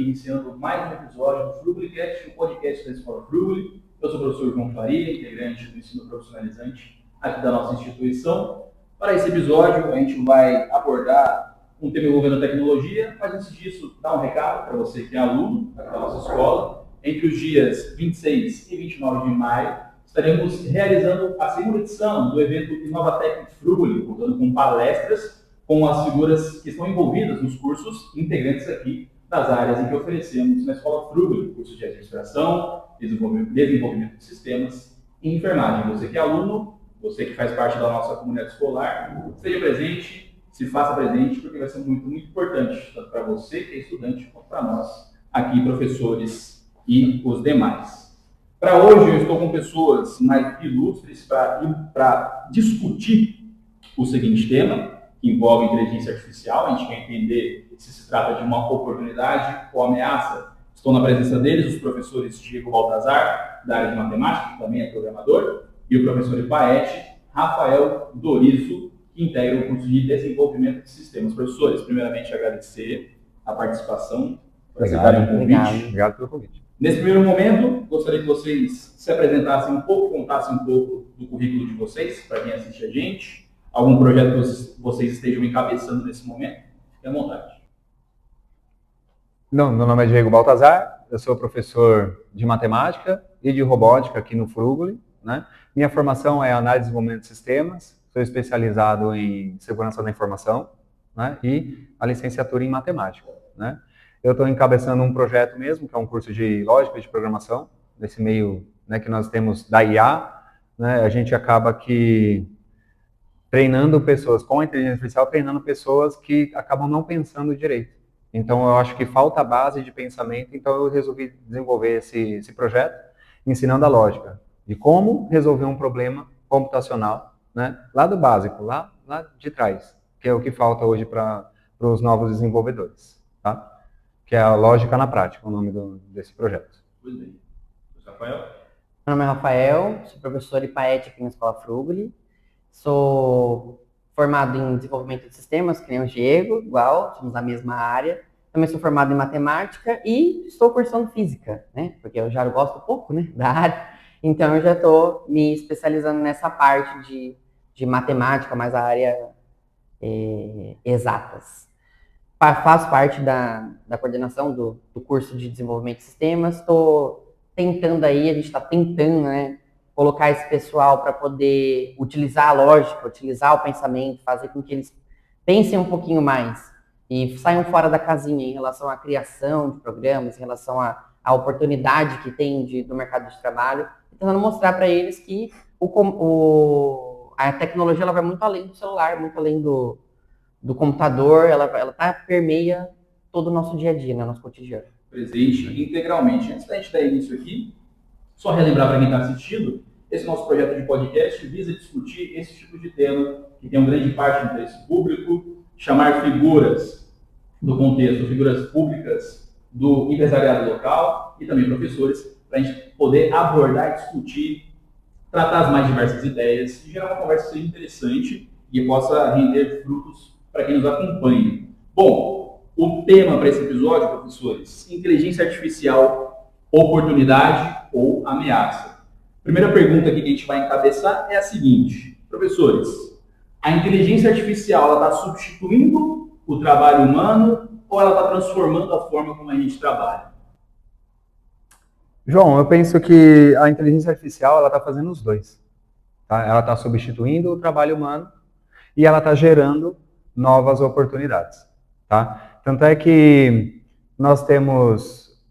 iniciando mais um episódio do Fruglicast, o podcast da Escola Frugli. Eu sou o professor João Faria, integrante do ensino profissionalizante aqui da nossa instituição. Para esse episódio, a gente vai abordar um tema envolvendo tecnologia, mas antes disso, dar um recado para você que é aluno aqui da nossa escola. Entre os dias 26 e 29 de maio, estaremos realizando a segunda edição do evento Inovatec Frugli, contando com palestras com as figuras que estão envolvidas nos cursos integrantes aqui das áreas em que oferecemos na Escola Frugli, cursos de administração, desenvolvimento de sistemas e enfermagem. Você que é aluno, você que faz parte da nossa comunidade escolar, esteja presente, se faça presente, porque vai ser muito importante, tanto para você que é estudante, quanto para nós, aqui, professores e os demais. Para hoje, eu estou com pessoas mais ilustres para discutir o seguinte tema, que envolve inteligência artificial. A gente quer entender se trata de uma oportunidade ou ameaça. Estou na presença deles, os professores Diego Baltazar, da área de matemática, que também é programador, e o professor Paete, Rafael Dorizo, que integra o curso de desenvolvimento de sistemas. Professores, primeiramente agradecer a participação, por aceitarem o convite. Obrigado pelo convite. Nesse primeiro momento, gostaria que vocês se apresentassem um pouco, contassem um pouco do currículo de vocês, para quem assiste a gente, algum projeto que vocês estejam encabeçando nesse momento. Fique à vontade. Meu nome é Diego Baltazar, eu sou professor de matemática e de robótica aqui no Frugli, né? Minha formação é análise e desenvolvimento de sistemas, sou especializado em segurança da informação, né? E a licenciatura em matemática, né? Eu estou encabeçando um projeto mesmo, que é um curso de lógica e de programação, nesse meio, né, que nós temos da IA, né? A gente acaba que treinando pessoas com a inteligência artificial, treinando pessoas que acabam não pensando direito. Então, eu acho que falta a base de pensamento, então eu resolvi desenvolver esse projeto, ensinando a lógica de como resolver um problema computacional, né, lá do básico, lá de trás, que é o que falta hoje para os novos desenvolvedores, tá? Que é a lógica na prática, o nome desse projeto. Pois bem. Rafael? Meu nome é Rafael, sou professor Paete aqui na Escola Frugli. Sou formado em desenvolvimento de sistemas, que nem o Diego, igual, somos da mesma área. Também sou formado em matemática e estou cursando física, né? Porque eu já gosto pouco, né, da área. Então eu já estou me especializando nessa parte de matemática, mais a área exatas. Faço parte da coordenação do curso de desenvolvimento de sistemas. Estou tentando aí, a gente está tentando, né, colocar esse pessoal para poder utilizar a lógica, utilizar o pensamento, fazer com que eles pensem um pouquinho mais e saiam fora da casinha em relação à criação de programas, em relação à oportunidade que tem do mercado de trabalho, tentando mostrar para eles que a tecnologia ela vai muito além do celular, muito além do computador, ela permeia todo o nosso dia a dia, né, nosso cotidiano. Presente integralmente. Antes da gente dar início aqui, só relembrar para quem está assistindo, esse nosso projeto de podcast visa discutir esse tipo de tema que tem uma grande parte do interesse público, chamar figuras do contexto, figuras públicas do empresariado local e também professores, para a gente poder abordar, discutir, tratar as mais diversas ideias e gerar uma conversa interessante e que possa render frutos para quem nos acompanha. Bom, o tema para esse episódio, professores, inteligência artificial, oportunidade ou ameaça? Primeira pergunta aqui que a gente vai encabeçar é a seguinte: professores, a inteligência artificial está substituindo o trabalho humano ou ela está transformando a forma como a gente trabalha? João, eu penso que a inteligência artificial está fazendo os dois. Tá? Ela está substituindo o trabalho humano e ela está gerando novas oportunidades. Tá? Tanto é que nós temos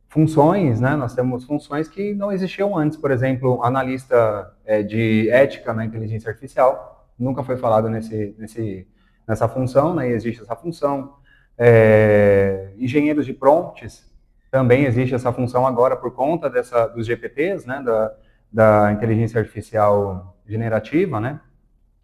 funções, né? Nós temos funções que não existiam antes. Por exemplo, analista de ética na inteligência artificial, nunca foi falado nessa função, né? E existe essa função. Engenheiros de prompts, também existe essa função agora por conta dos GPTs, né? Da inteligência artificial generativa, né?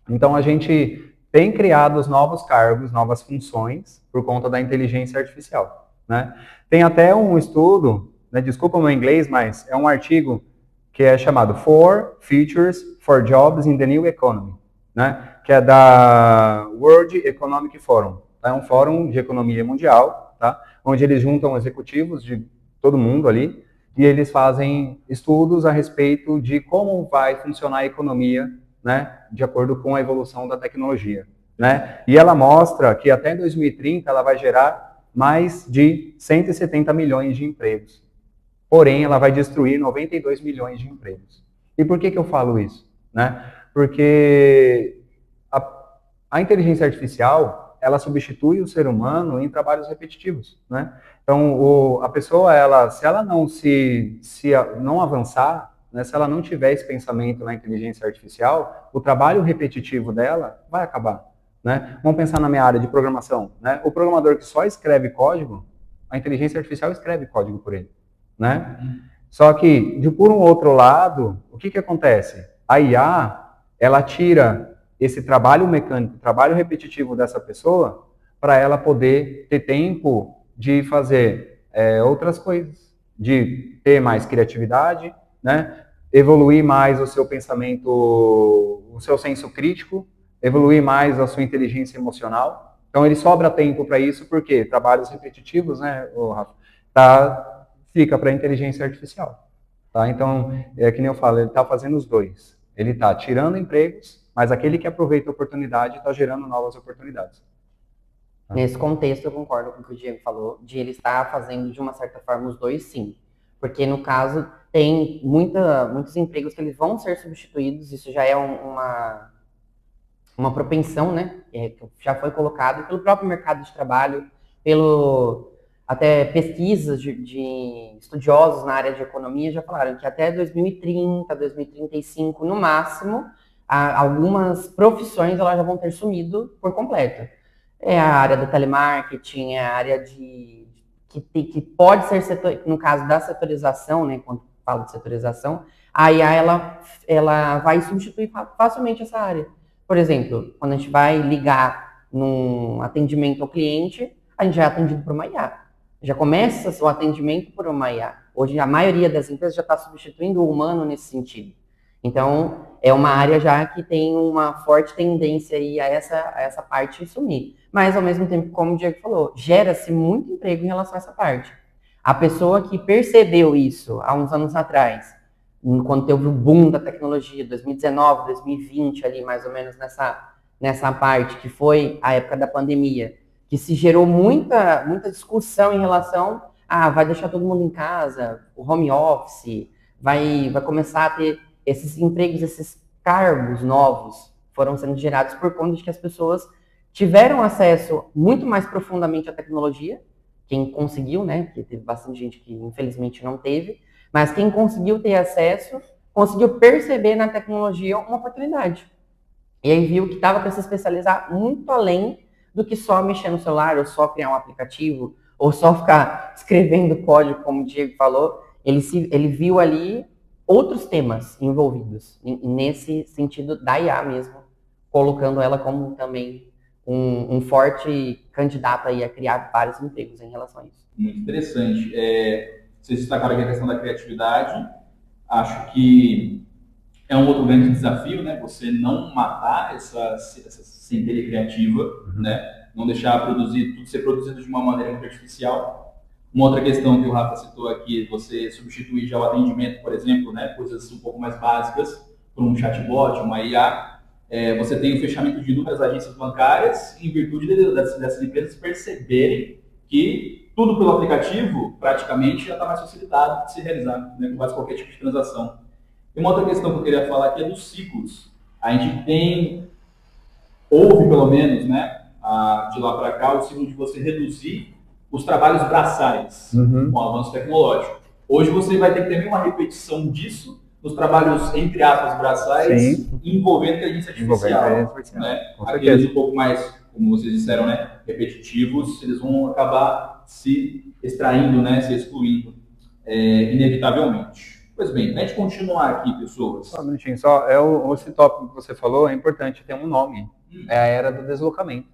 Então a gente tem criado os novos cargos, novas funções por conta da inteligência artificial, né? Tem até um estudo, né, desculpa o meu inglês, mas é um artigo que é chamado Four Futures for Jobs in the New Economy, né? Que é da World Economic Forum. Tá? É um fórum de economia mundial, tá? onde eles juntam executivos de todo mundo ali e eles fazem estudos a respeito de como vai funcionar a economia, né, de acordo com a evolução da tecnologia, né? E ela mostra que até 2030 ela vai gerar mais de 170 milhões de empregos. Porém, ela vai destruir 92 milhões de empregos. E por que eu falo isso? Né? Porque a inteligência artificial, ela substitui o ser humano em trabalhos repetitivos, né? Então, a pessoa, se ela não não avançar, né, se ela não tiver esse pensamento na inteligência artificial, o trabalho repetitivo dela vai acabar, né? Vamos pensar na minha área de programação, né? O programador que só escreve código, a inteligência artificial escreve código por ele, né? Só que, por um outro lado, o que acontece? A IA, ela tira esse trabalho mecânico, trabalho repetitivo dessa pessoa, para ela poder ter tempo de fazer outras coisas, de ter mais criatividade, né? Evoluir mais o seu pensamento, o seu senso crítico, evoluir mais a sua inteligência emocional. Então, ele sobra tempo para isso, porque trabalhos repetitivos, né, Rafa, fica para a inteligência artificial. Tá? Então, que nem eu falo, ele está fazendo os dois. Ele está tirando empregos, mas aquele que aproveita a oportunidade está gerando novas oportunidades. Nesse contexto, eu concordo com o que o Diego falou, de ele estar fazendo, de uma certa forma, os dois, sim. Porque, no caso, tem muitos empregos que eles vão ser substituídos, isso já é uma propensão, né? Que já foi colocado pelo próprio mercado de trabalho, até pesquisas de estudiosos na área de economia já falaram que até 2030, 2035, no máximo, algumas profissões elas já vão ter sumido por completo. É a área do telemarketing, é a área que pode ser, no caso da setorização, né, quando falo de setorização, a IA ela vai substituir facilmente essa área. Por exemplo, quando a gente vai ligar num atendimento ao cliente, a gente já é atendido por uma IA. Já começa o atendimento por uma IA. Hoje, a maioria das empresas já está substituindo o humano nesse sentido. Então, é uma área já que tem uma forte tendência aí a essa parte sumir. Mas, ao mesmo tempo, como o Diego falou, gera-se muito emprego em relação a essa parte. A pessoa que percebeu isso há uns anos atrás, quando teve o boom da tecnologia, 2019, 2020, ali mais ou menos nessa parte, que foi a época da pandemia, que se gerou muita discussão em relação vai deixar todo mundo em casa, o home office, vai começar a ter esses empregos, esses cargos novos foram sendo gerados por conta de que as pessoas tiveram acesso muito mais profundamente à tecnologia, quem conseguiu, né, porque teve bastante gente que infelizmente não teve, mas quem conseguiu ter acesso, conseguiu perceber na tecnologia uma oportunidade. E aí viu que dava para se especializar muito além do que só mexer no celular, ou só criar um aplicativo, ou só ficar escrevendo código, como o Diego falou. Ele viu ali outros temas envolvidos, nesse sentido da IA mesmo, colocando ela como também um forte candidato aí a criar vários empregos em relação a isso. Muito interessante. Vocês destacaram aqui a questão da criatividade. Acho que é um outro grande desafio, né? Você não matar essa centelha criativa, né? Não deixar tudo ser produzido de uma maneira muito artificial. Uma outra questão que o Rafa citou aqui, você substituir já o atendimento, por exemplo, né? Coisas um pouco mais básicas, por um chatbot, uma IA. Você tem o fechamento de inúmeras agências bancárias em virtude dessas empresas perceberem que tudo pelo aplicativo, praticamente, já está mais facilitado de se realizar, né, com quase qualquer tipo de transação. E uma outra questão que eu queria falar aqui é dos ciclos. A gente houve pelo menos, né, de lá para cá, o ciclo de você reduzir os trabalhos braçais com o avanço tecnológico. Hoje você vai ter também uma repetição disso nos trabalhos, entre aspas, braçais, envolvendo inteligência artificial. Né? Aqueles um pouco mais, como vocês disseram, né, repetitivos, eles vão acabar se extraindo, né, se excluindo, inevitavelmente. Pois bem, para a gente continuar aqui, pessoas... Só um minutinho, esse tópico que você falou é importante ter um nome. É a era do deslocamento.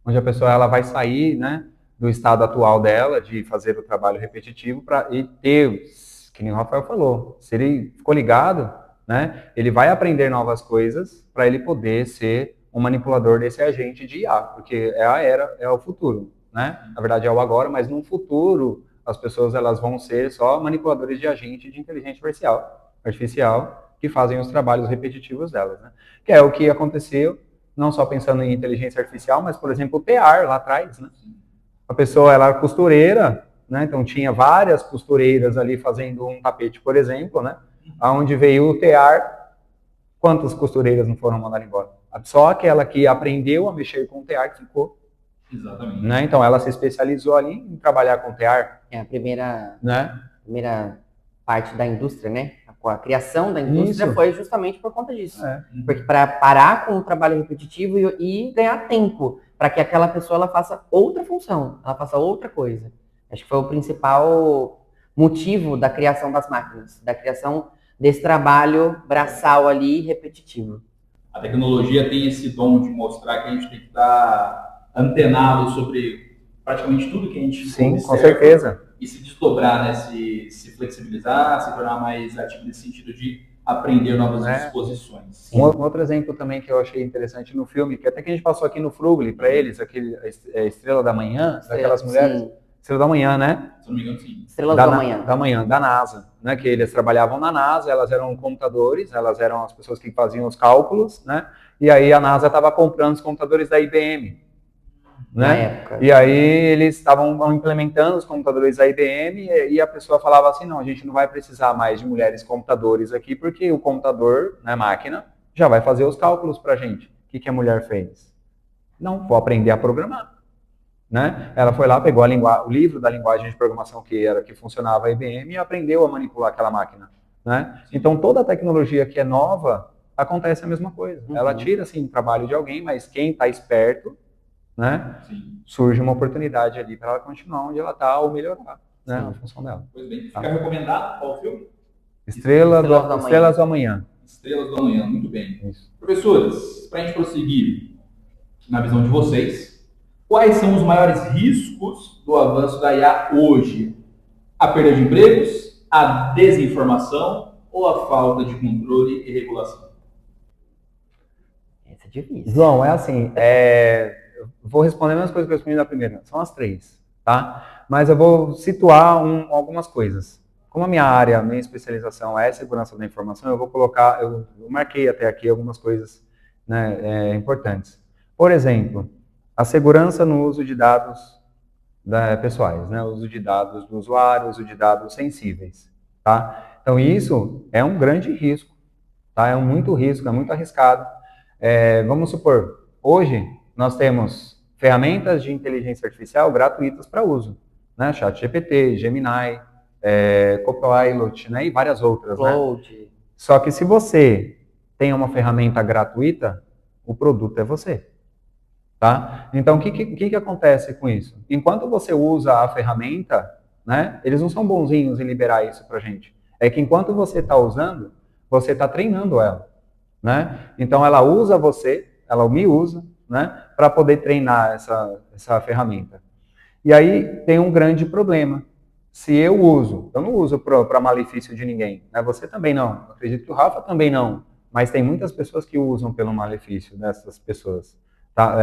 Onde a pessoa ela vai sair, né, do estado atual dela, de fazer o trabalho repetitivo, e ter, que nem o Rafael falou, se ele ficou ligado, né, ele vai aprender novas coisas para ele poder ser um manipulador desse agente de IA, porque é a era, é o futuro. né? Na verdade é o agora, mas no futuro as pessoas elas vão ser só manipuladores de agente de inteligência artificial que fazem os trabalhos repetitivos delas, né? Que é o que aconteceu, não só pensando em inteligência artificial, mas, por exemplo, o tear lá atrás, né? A pessoa, ela era costureira, né? Então tinha várias costureiras ali fazendo um tapete, por exemplo, né? Aonde veio o tear, quantas costureiras não foram mandadas embora? Só aquela que aprendeu a mexer com o tear que ficou. Exatamente. Né? Então ela se especializou ali em trabalhar com tear. É a primeira, né? primeira parte da indústria, né? A criação da indústria foi justamente por conta disso. Porque para parar com o trabalho repetitivo e ganhar tempo, para que aquela pessoa ela faça outra função, ela faça outra coisa. Acho que foi o principal motivo da criação das máquinas, da criação desse trabalho braçal ali repetitivo. A tecnologia tem esse dom de mostrar que a gente tem que estar antenado sobre praticamente tudo que a gente Sim, com certeza. E se desdobrar, né? Se flexibilizar, se tornar mais ativo nesse sentido de aprender novas disposições. Um outro exemplo também que eu achei interessante no filme, que até que a gente passou aqui no Frugli, para eles, aquele Estrela da Manhã, daquelas mulheres. Sim. Estrela da Manhã, né? Se não me engano, sim. Estrelas da Manhã. Da Manhã, da NASA, né? Que eles trabalhavam na NASA, elas eram computadores, elas eram as pessoas que faziam os cálculos, né? E aí a NASA estava comprando os computadores da IBM. Né? Na época. E aí eles estavam implementando os computadores da IBM e a pessoa falava assim, não, a gente não vai precisar mais de mulheres computadores aqui, porque o computador, né, máquina, já vai fazer os cálculos pra gente. O que a mulher fez? Não, vou aprender a programar. Né? Ela foi lá, pegou o livro da linguagem de programação que funcionava a IBM e aprendeu a manipular aquela máquina. Né? Então toda a tecnologia que é nova, acontece a mesma coisa. Ela tira assim, o trabalho de alguém, mas quem está esperto, né? Surge uma oportunidade ali para ela continuar onde ela está ou melhorar, né? A função dela. Pois bem, fica recomendado qual filme? Estrelas do Amanhã. Estrelas do Amanhã, muito bem. Isso. Professores, para a gente prosseguir na visão de vocês, quais são os maiores riscos do avanço da IA hoje? A perda de empregos, a desinformação ou a falta de controle e regulação? Essa é difícil. João, é assim, eu vou responder as mesmas coisas que eu respondi na primeira, são as 3, tá? Mas eu vou situar algumas coisas. Como a minha especialização é segurança da informação, eu vou colocar, eu marquei até aqui algumas coisas, né, importantes. Por exemplo, a segurança no uso de dados pessoais, né? O uso de dados do usuário, o uso de dados sensíveis, tá? Então isso é um grande risco, tá? É muito risco, é muito arriscado. Vamos supor, hoje nós temos ferramentas de inteligência artificial gratuitas para uso, né? ChatGPT, Gemini, Copilot, né? E várias outras, né? Só que se você tem uma ferramenta gratuita, o produto é você, tá? Então, o que acontece com isso? Enquanto você usa a ferramenta, né? Eles não são bonzinhos em liberar isso pra gente. É que enquanto você está usando, você está treinando ela, né? Então, ela usa você, ela me usa, né, para poder treinar essa ferramenta. E aí tem um grande problema. Se eu não uso para malefício de ninguém, né? Você também não, acredito que o Rafa também não, mas tem muitas pessoas que usam pelo malefício dessas pessoas, tá?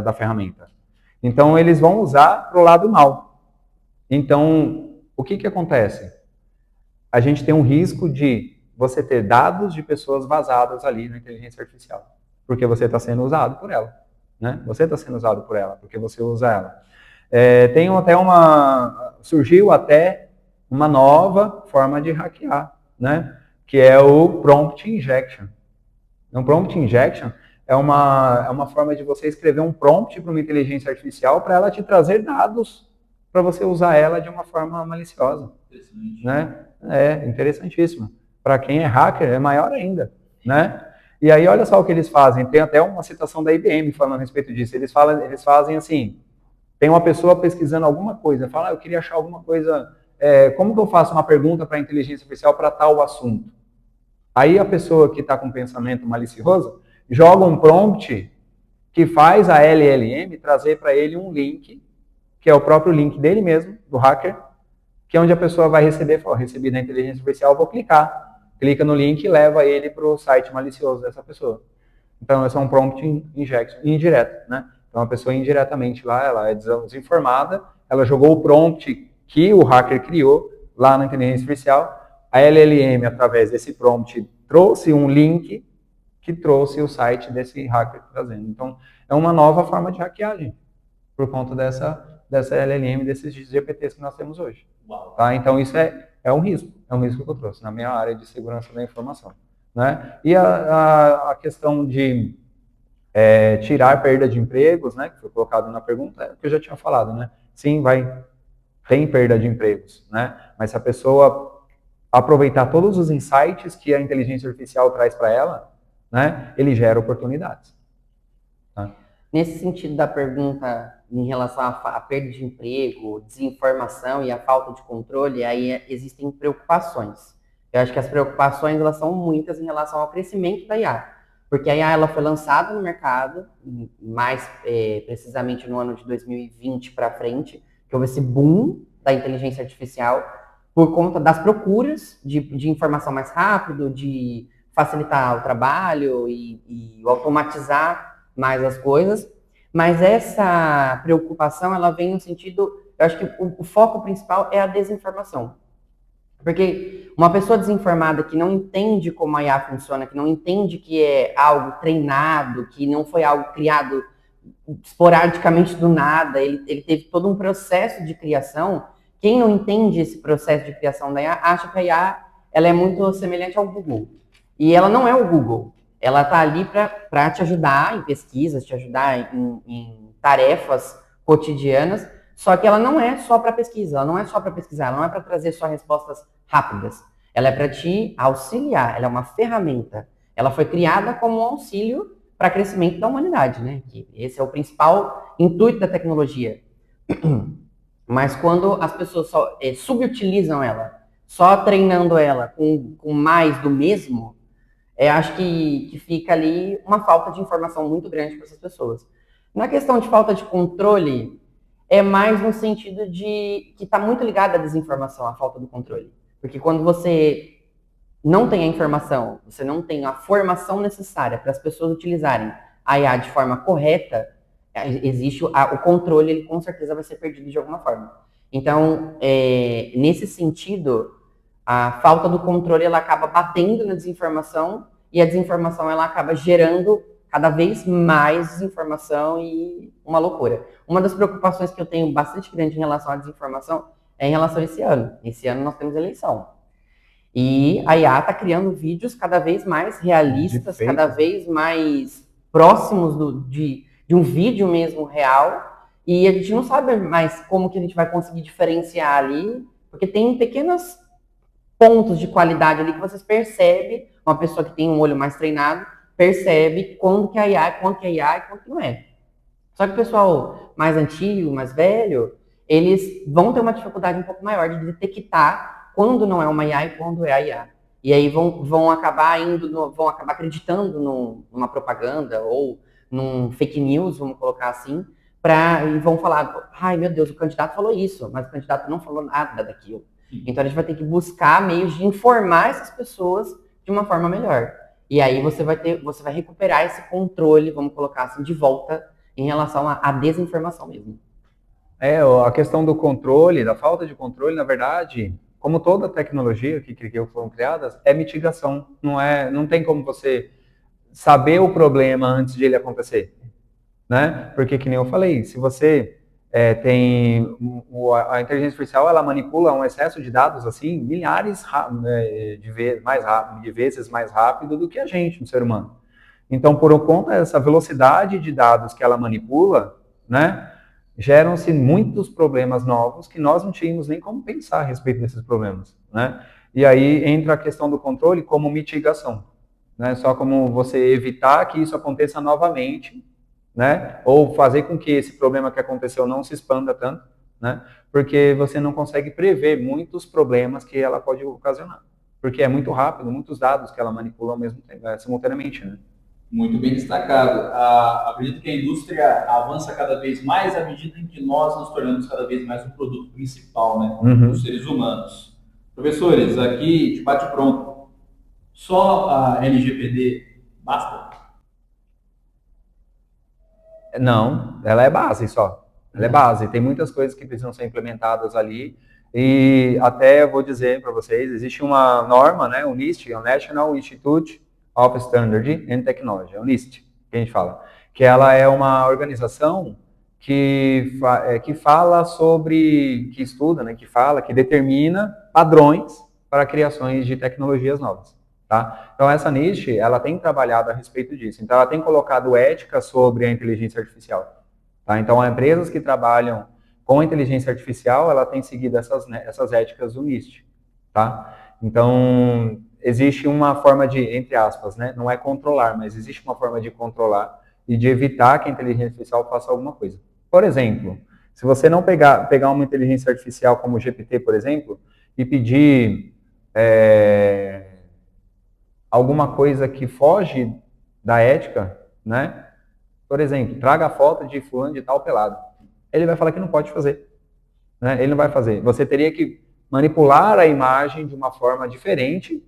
Da ferramenta. Então eles vão usar para o lado mal. Então, o que acontece? A gente tem um risco de você ter dados de pessoas vazadas ali na inteligência artificial. Porque você está sendo usado por ela, né? Você está sendo usado por ela, porque você usa ela. Surgiu até uma nova forma de hackear, né? Que é o prompt injection. Um prompt injection é uma forma de você escrever um prompt para uma inteligência artificial para ela te trazer dados para você usar ela de uma forma maliciosa, né? É interessantíssimo. Para quem é hacker é maior ainda, né? E aí, olha só o que eles fazem. Tem até uma citação da IBM falando a respeito disso. Eles fazem assim, tem uma pessoa pesquisando alguma coisa, fala, eu queria achar alguma coisa, como que eu faço uma pergunta para a inteligência artificial para tal assunto? Aí a pessoa que está com pensamento malicioso, joga um prompt que faz a LLM trazer para ele um link, que é o próprio link dele mesmo, do hacker, que é onde a pessoa vai receber, recebi da inteligência artificial, vou clicar. Clica no link e leva ele para o site malicioso dessa pessoa. Então, esse é um prompt injection indireto, né? Então, a pessoa indiretamente lá, ela é desinformada, ela jogou o prompt que o hacker criou lá na inteligência artificial, a LLM, através desse prompt, trouxe um link que trouxe o site desse hacker trazendo. Então, é uma nova forma de hackeagem, por conta dessa LLM, desses GPTs que nós temos hoje. Tá? Então, isso é um risco que eu trouxe na minha área de segurança da informação. Né? E a questão de tirar perda de empregos, né, que foi colocado na pergunta, é o que eu já tinha falado, né? Sim, tem perda de empregos, né? Mas se a pessoa aproveitar todos os insights que a inteligência artificial traz para ela, né, ele gera oportunidades. Tá? Nesse sentido da pergunta em relação à perda de emprego, desinformação e a falta de controle, aí existem preocupações. Eu acho que as preocupações elas são muitas em relação ao crescimento da IA. Porque a IA ela foi lançada no mercado, mais precisamente no ano de 2020 para frente, que houve esse boom da inteligência artificial, por conta das procuras de informação mais rápido, de facilitar o trabalho e automatizar mais as coisas. Mas essa preocupação ela vem no sentido, eu acho que o foco principal é a desinformação. Porque uma pessoa desinformada que não entende como a IA funciona, que não entende que é algo treinado, que não foi algo criado esporadicamente do nada, ele teve todo um processo de criação. Quem não entende esse processo de criação da IA, acha que a IA ela é muito semelhante ao Google. E ela não é o Google. Ela está ali para te ajudar em pesquisas, te ajudar em tarefas cotidianas, só que ela não é só para pesquisa, ela não é só para pesquisar, ela não é para trazer só respostas rápidas. Ela é para te auxiliar, ela é uma ferramenta. Ela foi criada como um auxílio para crescimento da humanidade, né? Que esse é o principal intuito da tecnologia. Mas quando as pessoas só subutilizam ela, só treinando ela com mais do mesmo, acho que fica ali uma falta de informação muito grande para essas pessoas. Na questão de falta de controle, é mais no sentido de que está muito ligado à desinformação, à falta do controle. Porque quando você não tem a informação, você não tem a formação necessária para as pessoas utilizarem a IA de forma correta, existe o controle, ele com certeza vai ser perdido de alguma forma. Então, nesse sentido, a falta do controle ela acaba batendo na desinformação e a desinformação ela acaba gerando cada vez mais desinformação e uma loucura. Uma das preocupações que eu tenho bastante grande em relação à desinformação é em relação a esse ano. Esse ano nós temos eleição. E a IA está criando vídeos cada vez mais realistas, cada vez mais próximos de um vídeo mesmo real. E a gente não sabe mais como que a gente vai conseguir diferenciar ali, porque tem pequenos pontos de qualidade ali que vocês percebem, uma pessoa que tem um olho mais treinado, percebe quando que é IA, quando que é IA e quando que não é. Só que o pessoal mais antigo, mais velho, eles vão ter uma dificuldade um pouco maior de detectar quando não é uma IA e quando é a IA. E aí vão acabar vão acabar acreditando numa propaganda ou num fake news, vamos colocar assim, e vão falar, ai meu Deus, o candidato falou isso, mas o candidato não falou nada daquilo. Então a gente vai ter que buscar meios de informar essas pessoas de uma forma melhor. E aí você vai recuperar esse controle, vamos colocar assim, de volta em relação à desinformação mesmo. A questão do controle, da falta de controle, na verdade, como toda tecnologia que foram criadas, é mitigação. Não tem como você saber o problema antes de ele acontecer. Né? Porque, que nem eu falei, se você a inteligência artificial, ela manipula um excesso de dados assim, milhares de vezes mais rápido do que a gente, um ser humano. Então, por conta dessa velocidade de dados que ela manipula, né, geram-se muitos problemas novos que nós não tínhamos nem como pensar a respeito desses problemas. Né? E aí entra a questão do controle como mitigação. Né? Só como você evitar que isso aconteça novamente, né? Ou fazer com que esse problema que aconteceu não se expanda tanto, né? Porque você não consegue prever muitos problemas que ela pode ocasionar. Porque é muito rápido, muitos dados que ela manipula ao mesmo tempo, simultaneamente. Né? Muito bem destacado. Acredito que a indústria avança cada vez mais à medida em que nós nos tornamos cada vez mais um produto principal, né, dos seres humanos. Professores, aqui de bate-pronto, só a LGPD basta? Não, ela é base só. Ela é base. Tem muitas coisas que precisam ser implementadas ali. E até vou dizer para vocês, existe uma norma, né, o NIST, o National Institute of Standard and Technology, o NIST, que a gente fala, que ela é uma organização que fala sobre, que estuda, né, que determina padrões para criações de tecnologias novas. Tá? Então, essa NIST, ela tem trabalhado a respeito disso. Então, ela tem colocado ética sobre a inteligência artificial. Tá? Então, empresas que trabalham com inteligência artificial, ela tem seguido essas éticas do NIST. Tá? Então, existe uma forma de, entre aspas, né? Não é controlar, mas existe uma forma de controlar e de evitar que a inteligência artificial faça alguma coisa. Por exemplo, se você não pegar uma inteligência artificial como o GPT, por exemplo, e pedir alguma coisa que foge da ética, né? Por exemplo, traga a foto de fulano de tal pelado. Ele vai falar que não pode fazer. Né? Ele não vai fazer. Você teria que manipular a imagem de uma forma diferente,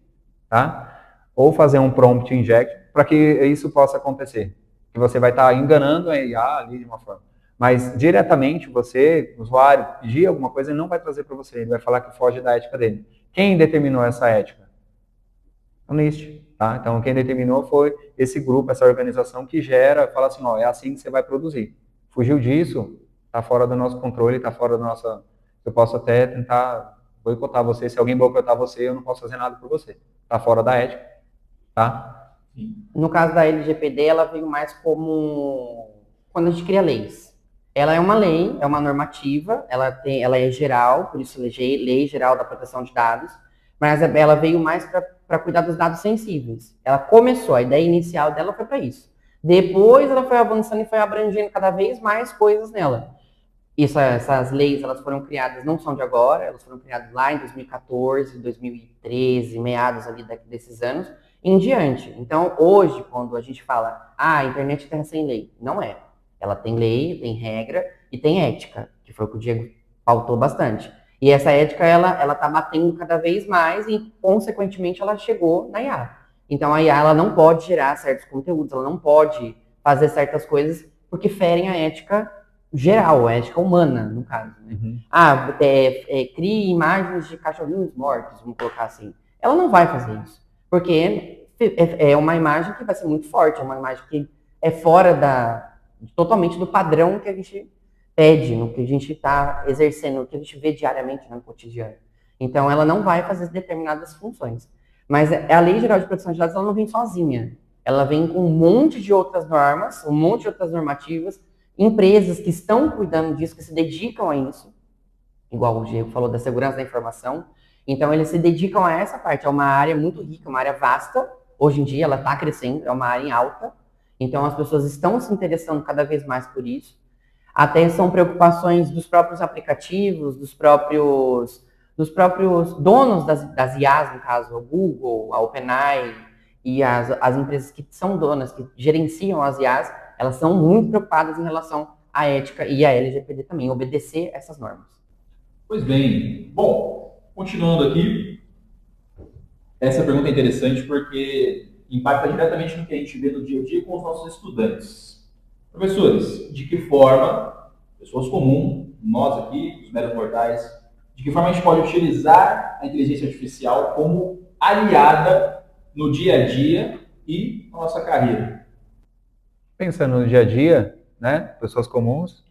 tá? Ou fazer um prompt inject para que isso possa acontecer. Que você vai estar enganando a IA ali de uma forma. Mas diretamente você, usuário, pedir alguma coisa, ele não vai trazer para você. Ele vai falar que foge da ética dele. Quem determinou essa ética? O NIST, tá? Então, quem determinou foi esse grupo, essa organização que gera, fala assim, ó, é assim que você vai produzir. Fugiu disso, está fora do nosso controle, está fora da nossa... Eu posso até tentar boicotar você. Se alguém boicotar você, eu não posso fazer nada por você. Está fora da ética, tá? No caso da LGPD, ela veio mais como quando a gente cria leis. Ela é uma lei, é uma normativa, ela é geral, por isso lei geral da proteção de dados, mas ela veio mais para cuidar dos dados sensíveis. Ela começou, a ideia inicial dela foi para isso. Depois ela foi avançando e foi abrangendo cada vez mais coisas nela. Essas leis, elas foram criadas, não são de agora, elas foram criadas lá em 2014, 2013, meados ali desses anos, em diante. Então, hoje, quando a gente fala, a internet é terra sem lei, não é. Ela tem lei, tem regra e tem ética, que foi o que o Diego pautou bastante. E essa ética, ela tá batendo cada vez mais e, consequentemente, ela chegou na IA. Então, a IA, ela não pode gerar certos conteúdos, ela não pode fazer certas coisas porque ferem a ética geral, a ética humana, no caso. Né? Uhum. Crie imagens de cachorrinhos mortos, vamos colocar assim. Ela não vai fazer isso, porque é uma imagem que vai ser muito forte, é uma imagem que é fora totalmente do padrão que a gente pede, no que a gente está exercendo, no que a gente vê diariamente no cotidiano. Então, ela não vai fazer determinadas funções. Mas a Lei Geral de Proteção de Dados, ela não vem sozinha. Ela vem com um monte de outras normas, um monte de outras normativas, empresas que estão cuidando disso, que se dedicam a isso, igual o Diego falou da segurança da informação. Então, eles se dedicam a essa parte. É uma área muito rica, uma área vasta. Hoje em dia, ela está crescendo, é uma área em alta. Então, as pessoas estão se interessando cada vez mais por isso. Até são preocupações dos próprios aplicativos, dos próprios donos das IAs, no caso, o Google, a OpenAI e as empresas que são donas, que gerenciam as IAs, elas são muito preocupadas em relação à ética e à LGPD também, obedecer essas normas. Pois bem. Bom, continuando aqui, essa pergunta é interessante porque impacta diretamente no que a gente vê no dia a dia com os nossos estudantes. Professores, de que forma, pessoas comuns, nós aqui, os meros mortais, de que forma a gente pode utilizar a inteligência artificial como aliada no dia a dia e na nossa carreira? Pensando no dia a dia, né, pessoas comuns,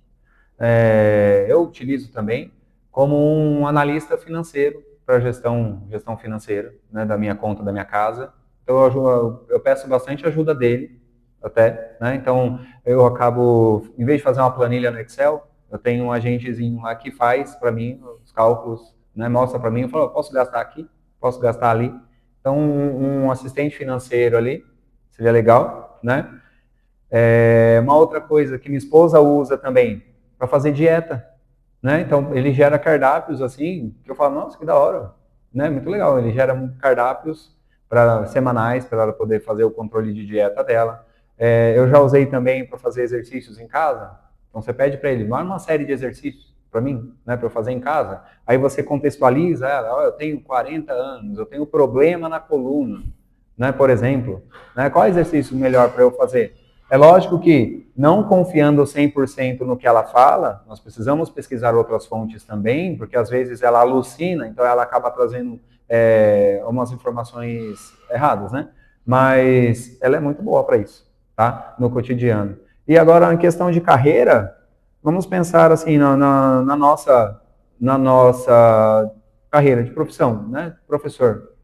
eu utilizo também como um analista financeiro para gestão financeira, né, da minha conta, da minha casa. Então eu peço bastante ajuda dele, até, né? Então eu acabo, em vez de fazer uma planilha no Excel, eu tenho um agentezinho lá que faz para mim os cálculos, né? Mostra para mim, eu falo, posso gastar aqui, posso gastar ali. Então um assistente financeiro ali seria legal, né? Uma outra coisa que minha esposa usa também para fazer dieta, né? Então ele gera cardápios assim que eu falo, nossa, que da hora, né? Muito legal. Ele gera cardápios semanais para ela poder fazer o controle de dieta dela. Eu já usei também para fazer exercícios em casa. Então você pede para ele, arma uma série de exercícios para mim, né, para eu fazer em casa. Aí você contextualiza ela, eu tenho 40 anos, eu tenho problema na coluna, né, por exemplo. Né, qual exercício melhor para eu fazer? É lógico que, não confiando 100% no que ela fala, nós precisamos pesquisar outras fontes também, porque às vezes ela alucina, então ela acaba trazendo umas informações erradas, né? Mas ela é muito boa para isso, tá? No cotidiano. E agora, em questão de carreira, vamos pensar assim na nossa carreira de profissão, né? Professor.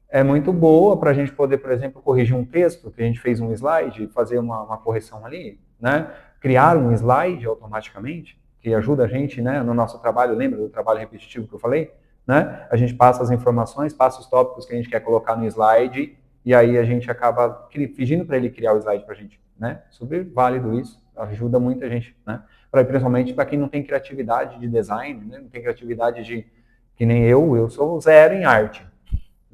É muito boa para a gente poder, por exemplo, corrigir um texto, que a gente fez um slide, fazer uma correção ali, né? Criar um slide automaticamente, que ajuda a gente, né, no nosso trabalho, lembra do trabalho repetitivo que eu falei? Né? A gente passa as informações, passa os tópicos que a gente quer colocar no slide, e aí a gente acaba pedindo para ele criar o slide para a gente, né? Super válido isso, ajuda muita gente, né? Principalmente para quem não tem criatividade de design, né? Não tem criatividade que nem eu sou zero em arte.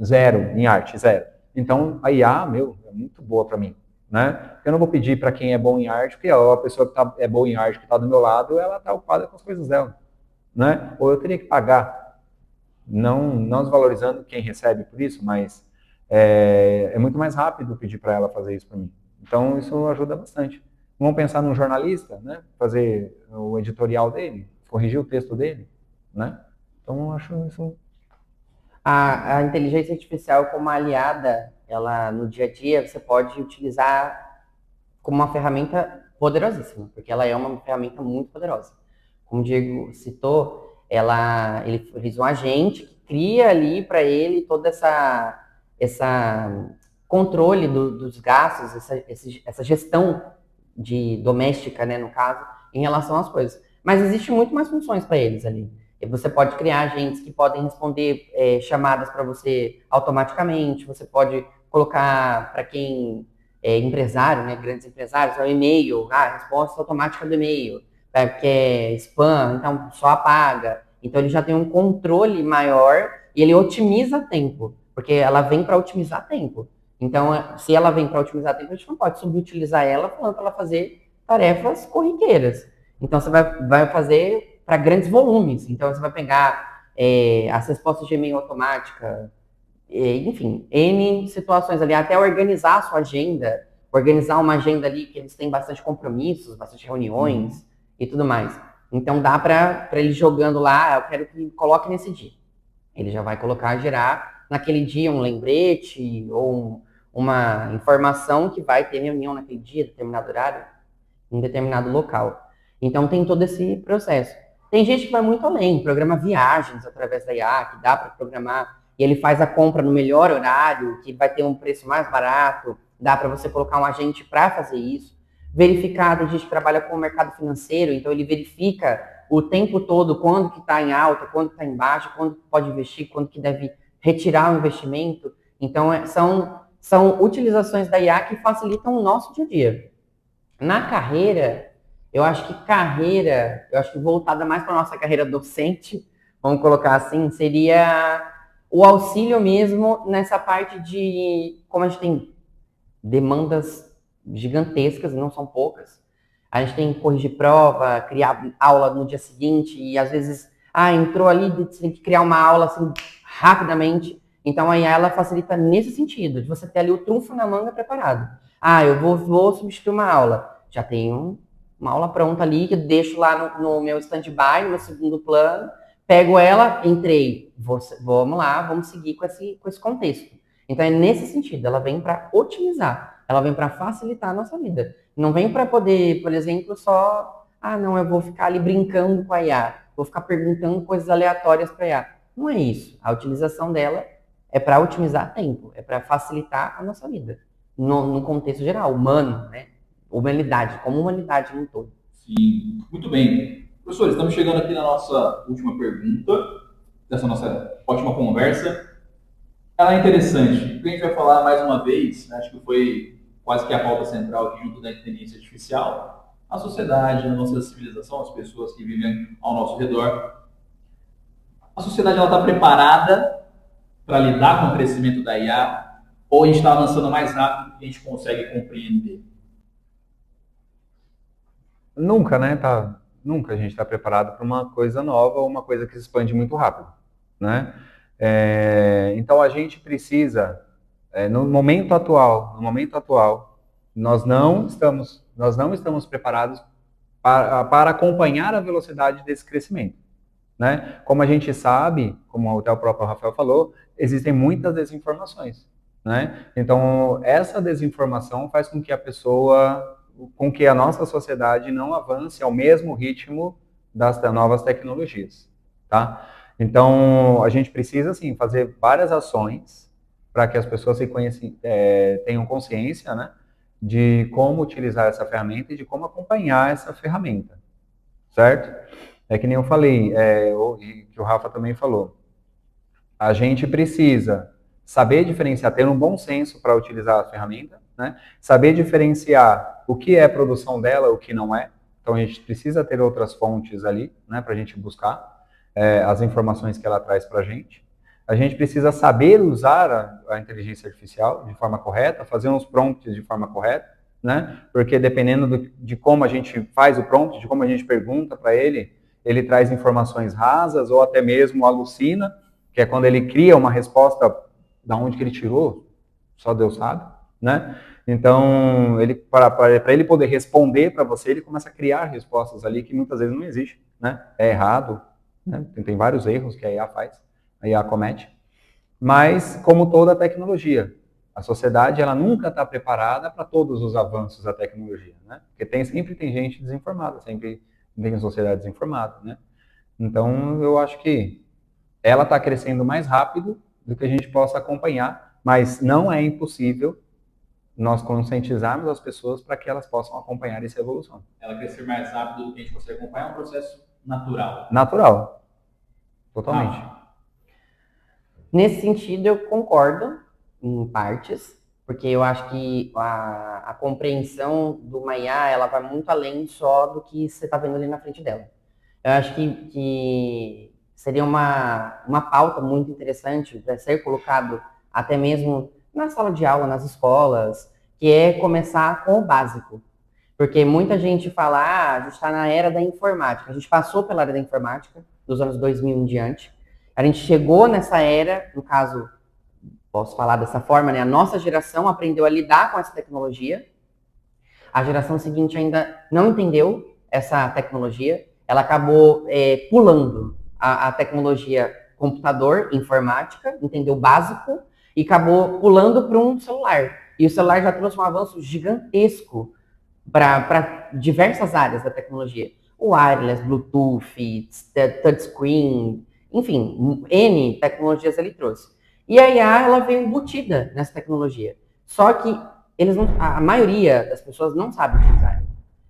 Zero em arte, zero. Então, a IA, é muito boa para mim, né? Eu não vou pedir para quem é bom em arte, porque a pessoa que é boa em arte, que está do meu lado, ela está ocupada com as coisas dela, né? Ou eu teria que pagar, não desvalorizando quem recebe por isso, mas é muito mais rápido pedir para ela fazer isso para mim. Então, isso ajuda bastante. Vamos pensar num jornalista, né? Fazer o editorial dele, corrigir o texto dele, né? Então, eu acho isso... A inteligência artificial como aliada, ela no dia a dia, você pode utilizar como uma ferramenta poderosíssima, porque ela é uma ferramenta muito poderosa. Como o Diego citou, ele fez um agente que cria ali para ele toda essa controle dos gastos, essa gestão doméstica, né, no caso, em relação às coisas. Mas existe muito mais funções para eles ali. Você pode criar agentes que podem responder chamadas para você automaticamente, você pode colocar para quem é empresário, né, grandes empresários, o e-mail, resposta automática do e-mail, porque é spam, então só apaga. Então ele já tem um controle maior e ele otimiza tempo, porque ela vem para otimizar tempo. Então, se ela vem para otimizar tempo, a gente não pode subutilizar ela falando para ela fazer tarefas corriqueiras. Então você vai fazer para grandes volumes. Então, você vai pegar as respostas de e-mail automática, enfim, N situações ali, até organizar a sua agenda, organizar uma agenda ali que eles têm bastante compromissos, bastante reuniões e tudo mais. Então, dá para ele jogando lá, eu quero que coloque nesse dia. Ele já vai colocar, gerar naquele dia um lembrete ou uma informação que vai ter reunião naquele dia, determinado horário, em determinado local. Então, tem todo esse processo. Tem gente que vai muito além, programa viagens através da IA, que dá para programar, e ele faz a compra no melhor horário, que vai ter um preço mais barato, dá para você colocar um agente para fazer isso. Verificar, tem gente que trabalha com o mercado financeiro, então ele verifica o tempo todo quando que está em alta, quando que está em baixa, quando que pode investir, quando que deve retirar o investimento. Então, são utilizações da IA que facilitam o nosso dia a dia. Na carreira... Eu acho que voltada mais para a nossa carreira docente, vamos colocar assim, seria o auxílio mesmo nessa parte de, como a gente tem demandas gigantescas, não são poucas, a gente tem que corrigir prova, criar aula no dia seguinte, e às vezes, entrou ali, você tem que criar uma aula assim, rapidamente, então aí ela facilita nesse sentido, de você ter ali o trunfo na manga preparado. Eu vou substituir uma aula, já tenho uma aula pronta ali, que eu deixo lá no meu stand-by, no meu segundo plano, pego ela, entrei, vamos lá, vamos seguir com esse contexto. Então é nesse sentido, ela vem para otimizar, ela vem para facilitar a nossa vida. Não vem para poder, por exemplo, só, não, eu vou ficar ali brincando com a IA, vou ficar perguntando coisas aleatórias para a IA. Não é isso. A utilização dela é para otimizar tempo, é para facilitar a nossa vida, no contexto geral, humano, né? Humanidade, como humanidade no todo. Sim, muito bem. Professores, estamos chegando aqui na nossa última pergunta, dessa nossa ótima conversa. Ela é interessante, porque a gente vai falar mais uma vez, né, acho que foi quase que a pauta central aqui junto da inteligência artificial, a sociedade, a nossa civilização, as pessoas que vivem ao nosso redor. A sociedade está preparada para lidar com o crescimento da IA, ou a gente está avançando mais rápido do que a gente consegue compreender? Nunca, né? Nunca a gente está preparado para uma coisa nova ou uma coisa que se expande muito rápido, né? Então a gente precisa, no momento atual, nós não estamos preparados para acompanhar a velocidade desse crescimento, né? Como a gente sabe, como até o próprio Rafael falou, existem muitas desinformações, né? Então, essa desinformação faz com que a nossa sociedade não avance ao mesmo ritmo das novas tecnologias, tá? Então, a gente precisa, assim, fazer várias ações para que as pessoas tenham consciência, né, de como utilizar essa ferramenta e de como acompanhar essa ferramenta, certo? É que nem eu falei, e que o Rafa também falou. A gente precisa saber diferenciar, ter um bom senso para utilizar a ferramenta, né? Saber diferenciar o que é produção dela, o que não é. Então, a gente precisa ter outras fontes ali, né, para a gente buscar as informações que ela traz para a gente. A gente precisa saber usar a inteligência artificial de forma correta, fazer uns prompts de forma correta, né? Porque dependendo de como a gente faz o prompt, de como a gente pergunta para ele, ele traz informações rasas ou até mesmo alucina, que é quando ele cria uma resposta da onde que ele tirou, só Deus sabe, né? Então, para ele poder responder para você, ele começa a criar respostas ali que muitas vezes não existem, né? É errado, né? Tem vários erros que a IA faz, a IA comete. Mas, como toda tecnologia, a sociedade ela nunca está preparada para todos os avanços da tecnologia, né? Porque sempre tem gente desinformada, sempre tem sociedade desinformada, né? Então, eu acho que ela está crescendo mais rápido do que a gente possa acompanhar, mas não é impossível nós conscientizarmos as pessoas para que elas possam acompanhar essa evolução. Ela crescer mais rápido do que a gente consegue acompanhar é um processo natural. Natural. Totalmente. Nesse sentido, eu concordo em partes, porque eu acho que a compreensão do uma IA, ela vai muito além só do que você está vendo ali na frente dela. Eu acho que seria uma pauta muito interessante para ser colocado até mesmo na sala de aula, nas escolas, que é começar com o básico. Porque muita gente fala, a gente está na era da informática. A gente passou pela era da informática, dos anos 2000 em diante. A gente chegou nessa era, no caso, posso falar dessa forma, né? A nossa geração aprendeu a lidar com essa tecnologia. A geração seguinte ainda não entendeu essa tecnologia. Ela acabou pulando a tecnologia computador, informática, entendeu o básico, e acabou pulando para um celular. E o celular já trouxe um avanço gigantesco para diversas áreas da tecnologia. O wireless, Bluetooth, touchscreen, enfim, N tecnologias ele trouxe. E a IA, ela veio embutida nessa tecnologia. Só que a maioria das pessoas não sabe utilizar.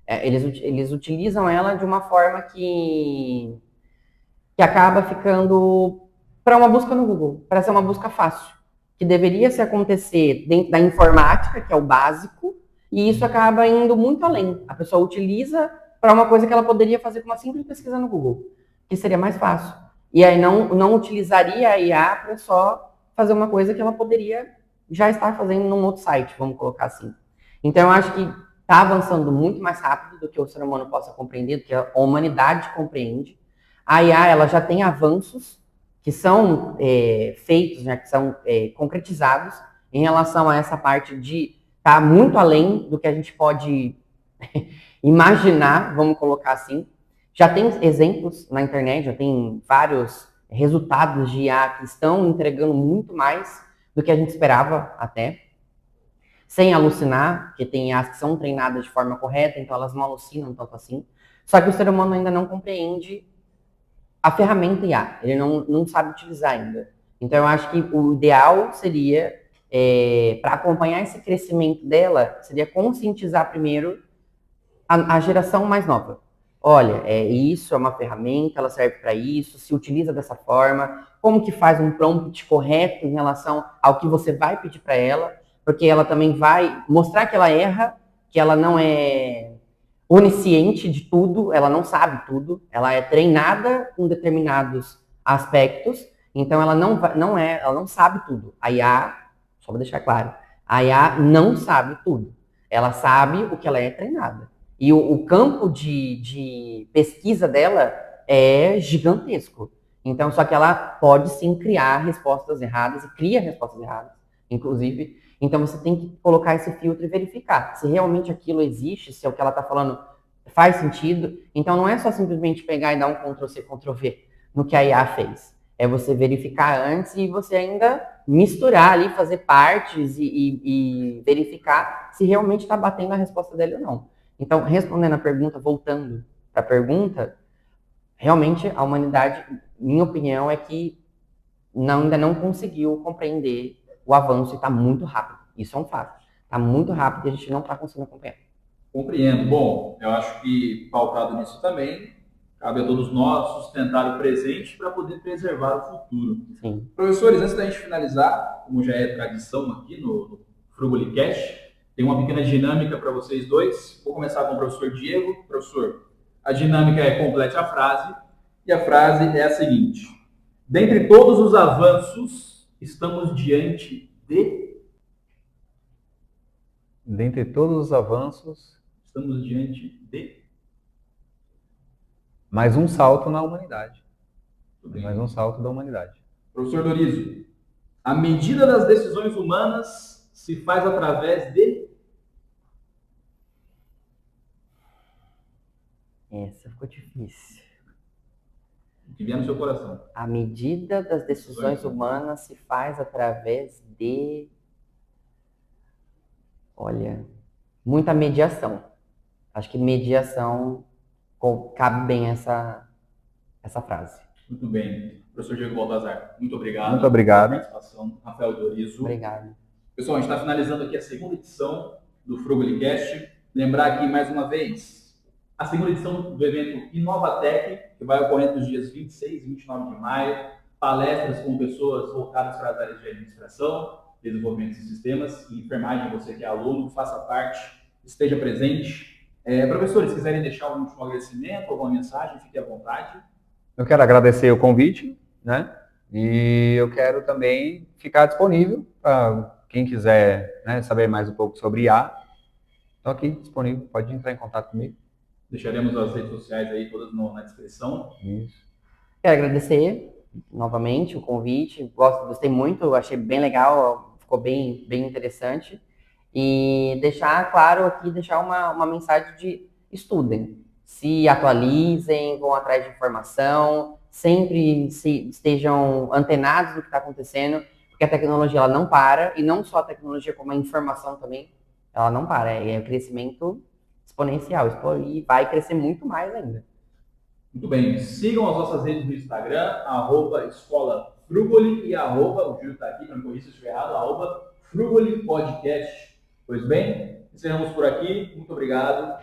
Eles utilizam ela de uma forma que acaba ficando para uma busca no Google, para ser uma busca fácil, que deveria se acontecer dentro da informática, que é o básico, e isso acaba indo muito além. A pessoa utiliza para uma coisa que ela poderia fazer com uma simples pesquisa no Google, que seria mais fácil. E aí não utilizaria a IA para só fazer uma coisa que ela poderia já estar fazendo num outro site, vamos colocar assim. Então, eu acho que está avançando muito mais rápido do que o ser humano possa compreender, do que a humanidade compreende. A IA, ela já tem avanços que são feitos, né, que são concretizados em relação a essa parte de estar muito além do que a gente pode imaginar, vamos colocar assim. Já tem exemplos na internet, já tem vários resultados de IA que estão entregando muito mais do que a gente esperava até. Sem alucinar, porque tem IAs que são treinadas de forma correta, então elas não alucinam tanto assim. Só que o ser humano ainda não compreende a ferramenta IA, ele não sabe utilizar ainda. Então eu acho que o ideal seria, para acompanhar esse crescimento dela, seria conscientizar primeiro a geração mais nova. Olha, isso é uma ferramenta, ela serve para isso, se utiliza dessa forma, como que faz um prompt correto em relação ao que você vai pedir para ela, porque ela também vai mostrar que ela erra, que ela não é onisciente de tudo, ela não sabe tudo, ela é treinada com determinados aspectos, então ela ela não sabe tudo. A IA, só para deixar claro, a IA não sabe tudo. Ela sabe o que ela é treinada. E o campo de pesquisa dela é gigantesco. Então, só que ela pode sim criar respostas erradas e cria respostas erradas. inclusive. Então você tem que colocar esse filtro e verificar se realmente aquilo existe, se é o que ela está falando faz sentido. Então não é só simplesmente pegar e dar um Ctrl+C, Ctrl+V no que a IA fez. É você verificar antes e você ainda misturar ali, fazer partes e verificar se realmente está batendo a resposta dele ou não. Então, respondendo a pergunta, voltando para a pergunta, realmente a humanidade, minha opinião, é que ainda não conseguiu compreender o avanço e está muito rápido. Isso é um fato. Está muito rápido e a gente não está conseguindo acompanhar. Compreendo. Bom, eu acho que, pautado nisso também, cabe a todos nós sustentar o presente para poder preservar o futuro. Sim. Professores, antes da gente finalizar, como já é tradição aqui no Frugalicast, tem uma pequena dinâmica para vocês dois. Vou começar com o professor Diego. Professor, a dinâmica é complete a frase, e a frase é a seguinte: dentre todos os avanços, estamos diante de... Dentre todos os avanços, Estamos diante de... mais um salto na humanidade. Tudo bem. Mais um salto da humanidade. Professor Dorizo, a medida das decisões humanas se faz através de... Essa ficou difícil. O que vier no seu coração. A medida das decisões humanas se faz através de... Olha, muita mediação. Acho que mediação cabe bem essa frase. Muito bem. Professor Diego Baltazar, muito obrigado. Muito obrigado. Pela participação. Rafael Dorizo. Obrigado. Pessoal, a gente está finalizando aqui a segunda edição do Frugalicast. Lembrar aqui mais uma vez a segunda edição do evento Inovatec, que vai ocorrer nos dias 26 e 29 de maio. Palestras com pessoas voltadas para as áreas de administração, desenvolvimento de sistemas e enfermagem. Você que é aluno, faça parte, esteja presente. Professores, se quiserem deixar algum último agradecimento, alguma mensagem, fique à vontade. Eu quero agradecer o convite, né? E eu quero também ficar disponível para quem quiser, né, saber mais um pouco sobre IA. Estou aqui disponível, pode entrar em contato comigo. Deixaremos as redes sociais aí todas na descrição. Isso. Quero agradecer novamente o convite. Gostei muito, achei bem legal, ficou bem interessante. E deixar claro aqui, deixar uma mensagem de estudem, se atualizem, vão atrás de informação, sempre estejam antenados do que está acontecendo, porque a tecnologia ela não para, e não só a tecnologia, como a informação também, ela não para, é um crescimento exponencial, e vai crescer muito mais ainda. Muito bem, sigam as nossas redes no Instagram, @Escola Frugoli e o Júlio está aqui, para não corrigir se eu estiver errado, @Frugoli Podcast. Pois bem, encerramos por aqui. Muito obrigado.